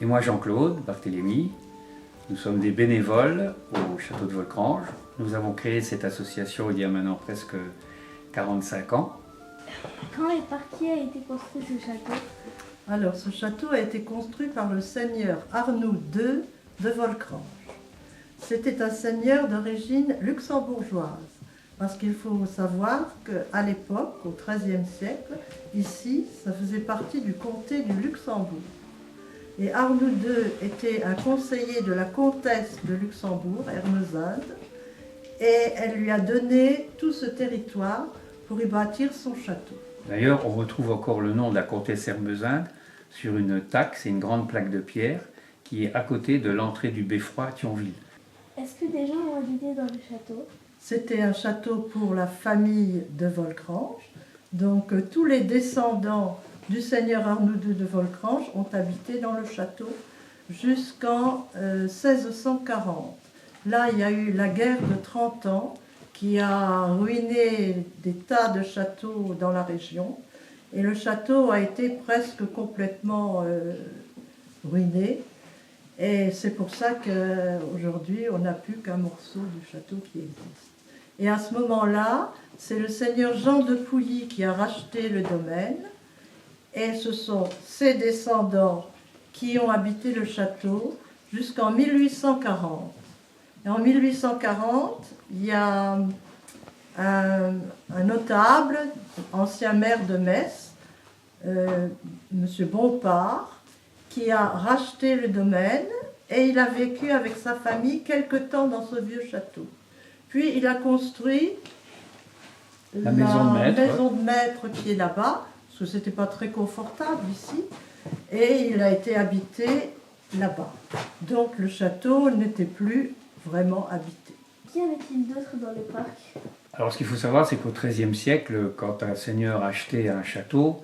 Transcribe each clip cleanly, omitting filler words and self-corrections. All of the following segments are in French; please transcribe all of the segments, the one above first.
moi Jean-Claude Barthélémy. Nous sommes des bénévoles au château de Volcrange. Nous avons créé cette association il y a maintenant presque 45 ans. Quand et par qui a été construit ce château? Alors, ce château a été construit par le seigneur Arnoux II de Volcrange. C'était un seigneur d'origine luxembourgeoise, parce qu'il faut savoir qu'à l'époque, au XIIIe siècle, ici, ça faisait partie du comté du Luxembourg. Et Arnoux II était un conseiller de la comtesse de Luxembourg, Ermesinde, et elle lui a donné tout ce territoire pour y bâtir son château. D'ailleurs, on retrouve encore le nom de la comtesse Ermesinde sur une taque, c'est une grande plaque de pierre qui est à côté de l'entrée du beffroi à Thionville. Est-ce que des gens ont habité dans le château? C'était un château pour la famille de Volcrange. Donc tous les descendants du seigneur Arnoux II de Volcrange ont habité dans le château jusqu'en 1640. Là, il y a eu la guerre de 30 ans qui a ruiné des tas de châteaux dans la région. Et le château a été presque complètement ruiné. Et c'est pour ça qu'aujourd'hui, on n'a plus qu'un morceau du château qui existe. Et à ce moment-là, c'est le seigneur Jean de Pouilly qui a racheté le domaine. Et ce sont ses descendants qui ont habité le château jusqu'en 1840. Et en 1840, il y a un notable, ancien maire de Metz, M. Bompard, qui a racheté le domaine et il a vécu avec sa famille quelque temps dans ce vieux château. Puis il a construit la maison de maître qui est là-bas, parce que c'était pas très confortable ici, et il a été habité là-bas. Donc le château n'était plus vraiment habité. Qu'y avait-il d'autre dans le parc? Alors ce qu'il faut savoir, c'est qu'au XIIIe siècle, quand un seigneur achetait un château,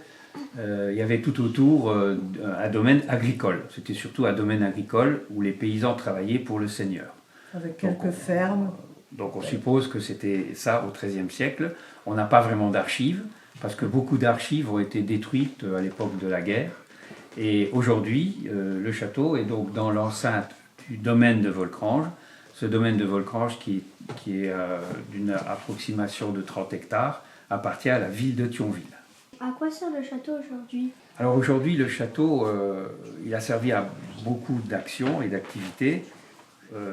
il y avait tout autour un domaine agricole. C'était surtout un domaine agricole où les paysans travaillaient pour le seigneur. Avec quelques fermes. Donc on suppose que c'était ça au XIIIe siècle. On n'a pas vraiment d'archives, parce que beaucoup d'archives ont été détruites à l'époque de la guerre. Et aujourd'hui, le château est donc dans l'enceinte du domaine de Volcrange. Ce domaine de Volcrange, qui est d'une approximation de 30 hectares, appartient à la ville de Thionville. À quoi sert le château aujourd'hui? Alors aujourd'hui, le château, il a servi à beaucoup d'actions et d'activités.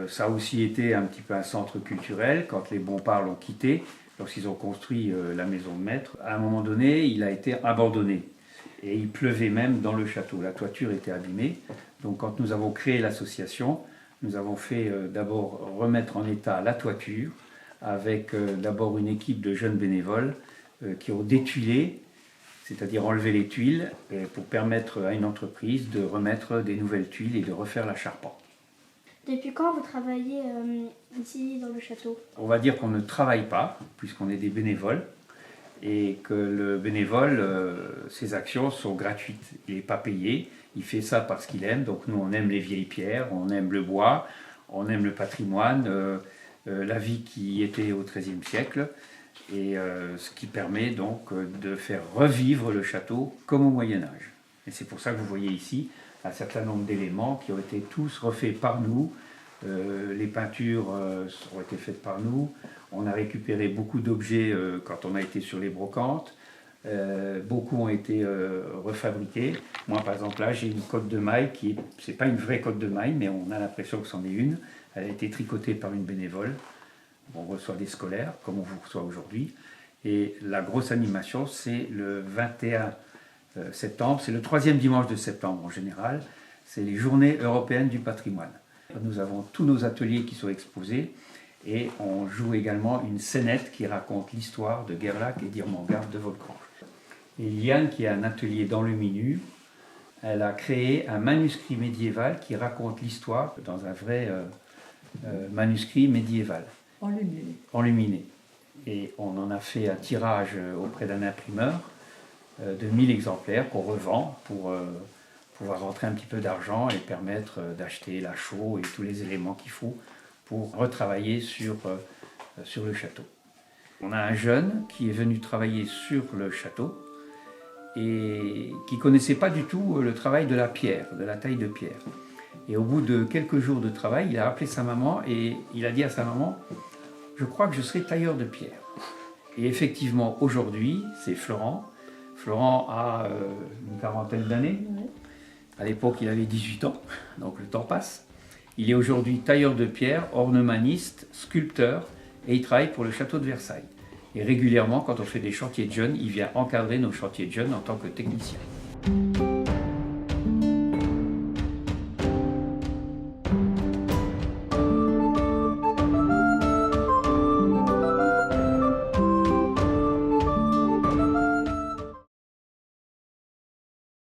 Ça a aussi été un petit peu un centre culturel quand les Bompard l'ont quitté, lorsqu'ils ont construit la maison de maître. À un moment donné, il a été abandonné et il pleuvait même dans le château. La toiture était abîmée. Donc quand nous avons créé l'association, nous avons fait d'abord remettre en état la toiture avec d'abord une équipe de jeunes bénévoles qui ont détuilé, c'est-à-dire enlever les tuiles pour permettre à une entreprise de remettre des nouvelles tuiles et de refaire la charpente. Depuis quand vous travaillez ici dans le château? On va dire qu'on ne travaille pas, puisqu'on est des bénévoles, et que le bénévole, ses actions sont gratuites. Il n'est pas payé, il fait ça parce qu'il aime. Donc nous, on aime les vieilles pierres, on aime le bois, on aime le patrimoine, la vie qui était au XIIIe siècle, et ce qui permet donc de faire revivre le château comme au Moyen-Âge. Et c'est pour ça que vous voyez ici un certain nombre d'éléments qui ont été tous refaits par nous. Les peintures ont été faites par nous. On a récupéré beaucoup d'objets quand on a été sur les brocantes. Beaucoup ont été refabriqués. Moi, par exemple, là, j'ai une cotte de maille qui c'est pas une vraie cotte de maille, mais on a l'impression que c'en est une. Elle a été tricotée par une bénévole. On reçoit des scolaires, comme on vous reçoit aujourd'hui. Et la grosse animation, c'est le 21 septembre. C'est le 3e dimanche de septembre en général. C'est les Journées européennes du patrimoine. Nous avons tous nos ateliers qui sont exposés. Et on joue également une scénette qui raconte l'histoire de Gerlach et d'Irmengarde de Volcrange. Et Liane, qui a un atelier d'enluminure, elle a créé un manuscrit médiéval qui raconte l'histoire dans un vrai manuscrit médiéval. Enluminé. Enluminé. Et on en a fait un tirage auprès d'un imprimeur de 1000 exemplaires qu'on revend pour pouvoir rentrer un petit peu d'argent et permettre d'acheter la chaux et tous les éléments qu'il faut pour retravailler sur le château. On a un jeune qui est venu travailler sur le château et qui ne connaissait pas du tout le travail de la pierre, de la taille de pierre. Et au bout de quelques jours de travail, il a appelé sa maman et il a dit à sa maman « Je crois que je serai tailleur de pierre ». Et effectivement, aujourd'hui, c'est Florent. Florent a une quarantaine d'années. À l'époque, il avait 18 ans, donc le temps passe. Il est aujourd'hui tailleur de pierre, ornemaniste, sculpteur, et il travaille pour le château de Versailles. Et régulièrement, quand on fait des chantiers de jeunes, il vient encadrer nos chantiers de jeunes en tant que technicien.